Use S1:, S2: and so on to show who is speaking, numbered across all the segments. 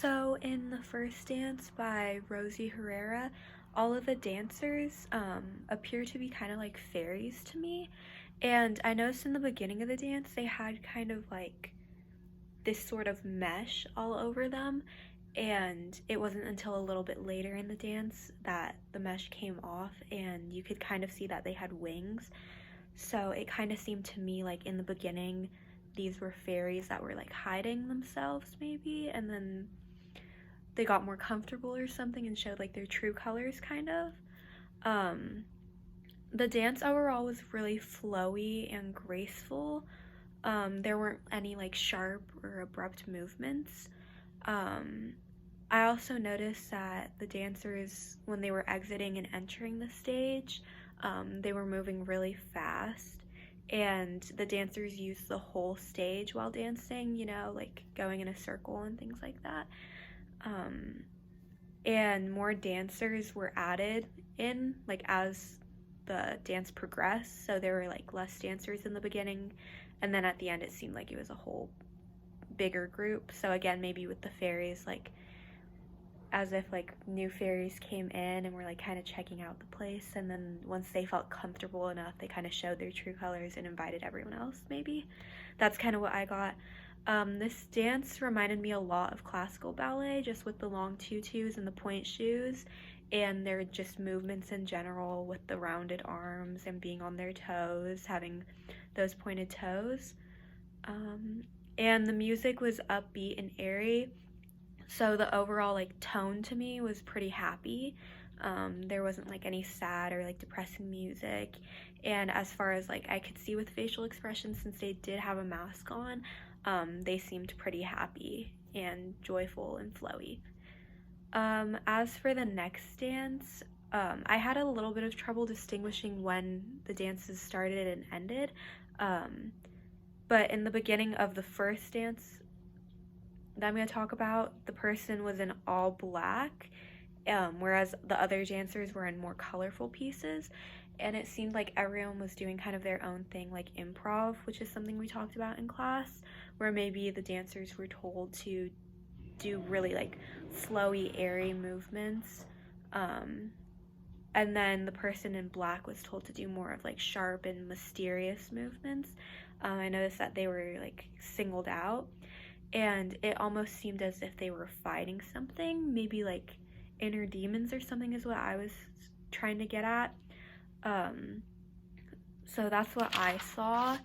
S1: So in the first dance by Rosie Herrera, all of the dancers appear to be kind of like fairies to me. And I noticed in the beginning of the dance, they had kind of like this sort of mesh all over them. And it wasn't until a little bit later in the dance that the mesh came off and you could kind of see that they had wings. So it kind of seemed to me like in the beginning, these were fairies that were like hiding themselves maybe, and then they got more comfortable or something and showed like their true colors kind of. Um, the dance overall was really flowy and graceful. There weren't any like sharp or abrupt movements. Um, I also noticed that the dancers, when they were exiting and entering the stage, they were moving really fast. And the dancers used the whole stage while dancing, you know, like going in a circle and things like that. Um, and more dancers were added in, like, as the dance progressed. So there were like less dancers in the beginning, and then at the end it seemed like it was a whole bigger group. So again, maybe with the fairies, like as if like new fairies came in and were like kind of checking out the place, and then once they felt comfortable enough, they kind of showed their true colors and invited everyone else. Maybe that's kind of what I got. This dance reminded me a lot of classical ballet, just with the long tutus and the point shoes, and their just movements in general with the rounded arms and being on their toes, having those pointed toes. And the music was upbeat and airy, so the overall like tone to me was pretty happy. There wasn't like any sad or like depressing music, and as far as like I could see with facial expressions, since they did have a mask on, they seemed pretty happy and joyful and flowy. As for the next dance, I had a little bit of trouble distinguishing when the dances started and ended. But in the beginning of the first dance that I'm going to talk about, the person was in all black, whereas the other dancers were in more colorful pieces. And it seemed like everyone was doing kind of their own thing, like improv, which is something we talked about in class, where maybe the dancers were told to do really like flowy, airy movements. And then the person in black was told to do more of like sharp and mysterious movements. I noticed that they were like singled out, and it almost seemed as if they were fighting something, maybe like inner demons or something is what I was trying to get at. So that's what I saw.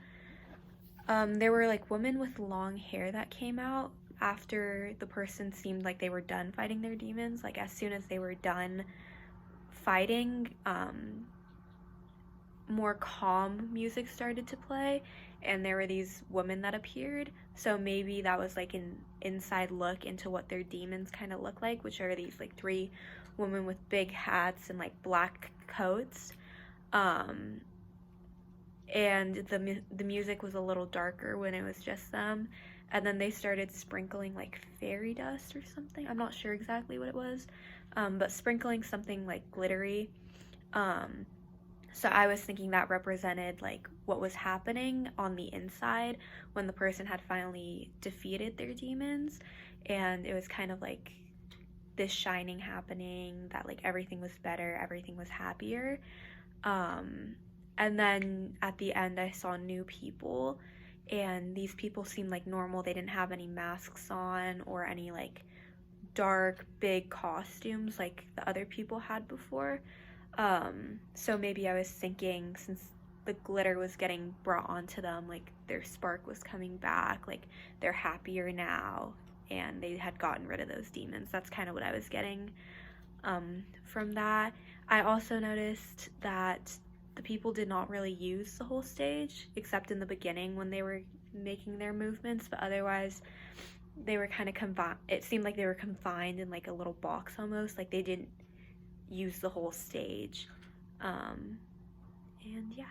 S1: There were like women with long hair that came out after the person seemed like they were done fighting their demons. Like as soon as they were done fighting, more calm music started to play, and there were these women that appeared. So maybe that was like an inside look into what their demons kind of look like, which are these like three women with big hats and like black coats. And the music was a little darker when it was just them, and then they started sprinkling like fairy dust or something. I'm not sure exactly what it was, but sprinkling something like glittery. So I was thinking that represented like what was happening on the inside when the person had finally defeated their demons, and it was kind of like this shining happening, that like everything was better, everything was happier. And then at the end I saw new people, and these people seemed like normal. They didn't have any masks on or any like dark big costumes like the other people had before. So maybe I was thinking, since the glitter was getting brought onto them, like their spark was coming back, like they're happier now and they had gotten rid of those demons. That's kind of what I was getting from that. I also noticed that the people did not really use the whole stage, except in the beginning when they were making their movements, but otherwise they were kind of confined. It seemed like they were confined in like a little box almost, like they didn't use the whole stage. And yeah.